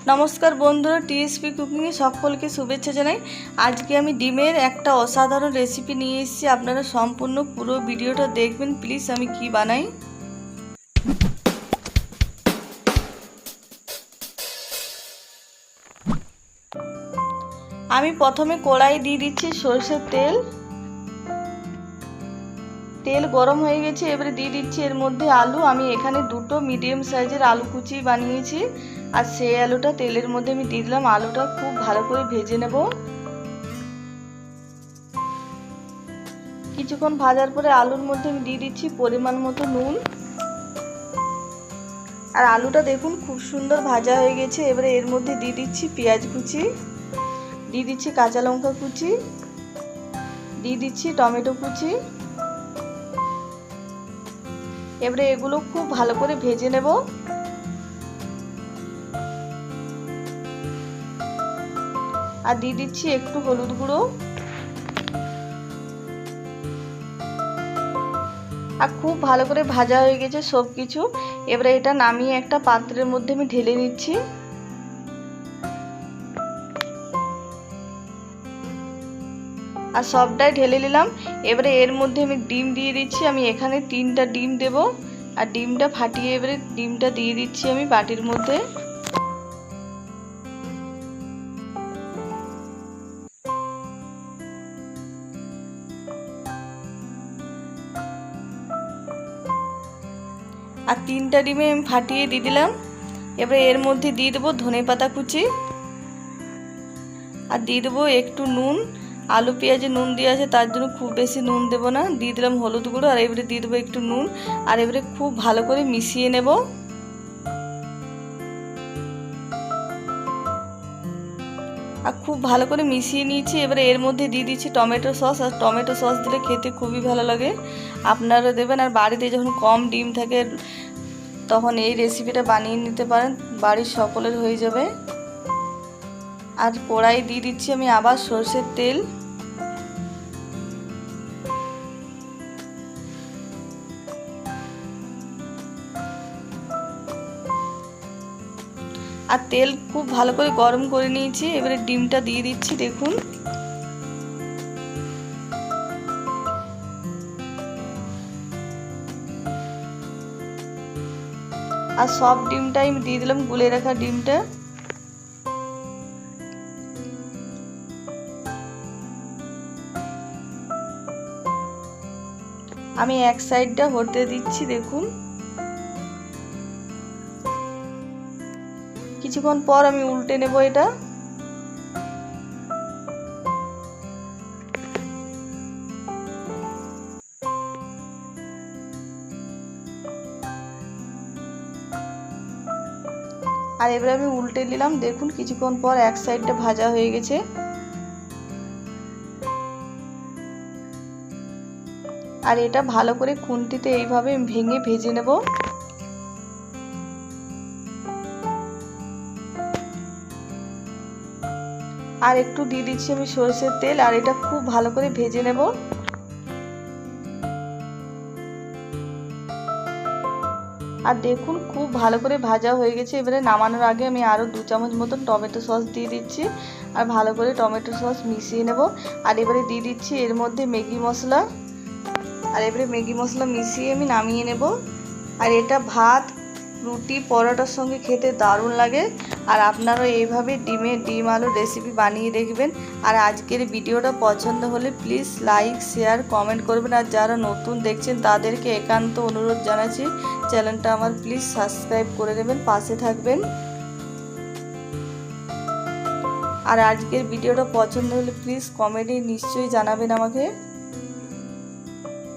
नमस्कार बंधुरा टीएसपी कुकिंगे सकलके शुभेच्छा जानाई। आज के आमी डिमेर एकटा असाधारण रेसिपि निये एसेछि। आपनारा सम्पूर्ण पुरो भिडियोटा देखबेन प्लिज आमी कि बानाई। आमी प्रथमे कड़ाई दिए दिচ্ছি সরষের तेल। तेल गरम हो गेছে, এবারে দিয়ে দিচ্ছি এর মধ্যে আলু। আমি এখানে দুটো মিডিয়াম সাইজের আলু কুচি বানিয়েছি আর সেই আলুটা তেলের মধ্যে আমি দিয়ে দিলাম। আলুটা খুব ভালো করে ভেজে নেব। কিছুক্ষণ ভাজার পরে আলুর মধ্যে আমি দিয়ে দিচ্ছি পরিমাণ মতো নুন। আর আলুটা দেখুন খুব সুন্দর ভাজা হয়ে গেছে। এবারে এর মধ্যে দিয়ে দিচ্ছি পেঁয়াজ কুচি, দিয়ে দিচ্ছি কাঁচা লঙ্কা কুচি, দিয়ে দিচ্ছি টমেটো কুচি। এবারে এগুলো খুব ভালো করে ভেজে নেব। আর দিয়ে দিচ্ছি একটু হলুদ গুঁড়ো। আর খুব ভালো করে ভাজা হয়ে গেছে সব কিছু। এবারে এটা নামিয়ে একটা পাত্রের মধ্যে আমি ঢেলে নিচ্ছি। আর সবটাই ঢেলে নিলাম। এবারে এর মধ্যে আমি ডিম দিয়ে দিচ্ছি। আমি এখানে 3টা ডিম দেব। আর ডিমটা ফাটিয়ে এবারে ডিমটা দিয়ে দিচ্ছি আমি বাটির মধ্যে। আর 3টা ডিমে আমি ফাটিয়ে দিয়ে দিলাম। এবারে এর মধ্যে দিয়ে দেবো ধনেপাতা কুচি আর দিয়ে দেবো একটু নুন। आलू पेঁয়াজে নুন দিয়ে আছে তার জন্য খুব বেশি নুন দেব না। দিয়ে দিলাম হলুদ গুঁড়ো আর এবারে দিয়ে দেবো একটু নুন। আর এবারে খুব ভালো করে মিশিয়ে নেব। আর খুব ভালো করে মিশিয়ে নিয়েছি। এবারে এর মধ্যে দিয়ে দিচ্ছি টমেটো সস। আর টমেটো সস দিলে খেতে খুবই ভালো লাগে, আপনারা দেবেন। আর বাড়িতে যখন কম ডিম থাকে তখন এই রেসিপিটা বানিয়ে নিতে পারেন, বাড়ির সকলের হয়ে যাবে। আর কড়াই দিয়ে দিচ্ছি আমি আবার সরষের তেল। আর তেল খুব ভালো করে গরম করে নিয়েছি। এবারে ডিমটা দিয়ে দিচ্ছি দেখুন। আর সব ডিমটাই আমি দিয়ে দিলাম, গুলে রাখা ডিমটা। আমি এক সাইডটা হতে দিচ্ছি দেখুন। কিছুক্ষণ পর আমি উল্টে নেব এটা। আর এবারে আমি উল্টে নিলাম দেখুন। কিছুক্ষণ পর এক সাইডটা ভাজা হয়ে গেছে। আর এটা ভালো করে খুন্তিতে এইভাবে ভেঙে ভেজে নেব। আর একটু দিয়ে দিচ্ছি আমি সরষের তেল। আর এটা খুব ভালো করে ভেজে নেব। আর দেখুন খুব ভালো করে ভাজা হয়ে গেছে। এবারে নামানোর আগে আমি আরও 2 চামচ মতন টমেটো সস দিয়ে দিচ্ছি। আর ভালো করে টমেটো সস মিশিয়ে নেব। আর এবারে দিয়ে দিচ্ছি এর মধ্যে ম্যাগি মশলা। আর এবারে ম্যাগি মশলা মিশিয়ে আমি নামিয়ে নেব। আর এটা ভাত, রুটি, পরোটার সঙ্গে খেতে দারুণ লাগে। আর আপনারা এইভাবে ডিম আলুর রেসিপি বানিয়ে দেখবেন। আর আজকের ভিডিওটা পছন্দ হলে প্লিজ লাইক, শেয়ার, কমেন্ট করবেন। আর যারা নতুন দেখছেন তাদেরকে একান্ত অনুরোধ জানাচ্ছি চ্যানেলটা আমার প্লিজ সাবস্ক্রাইব করে নেবেন, পাশে থাকবেন। আর আজকের ভিডিওটা পছন্দ হলে প্লিজ কমেন্টে নিশ্চয়ই জানাবেন আমাকে।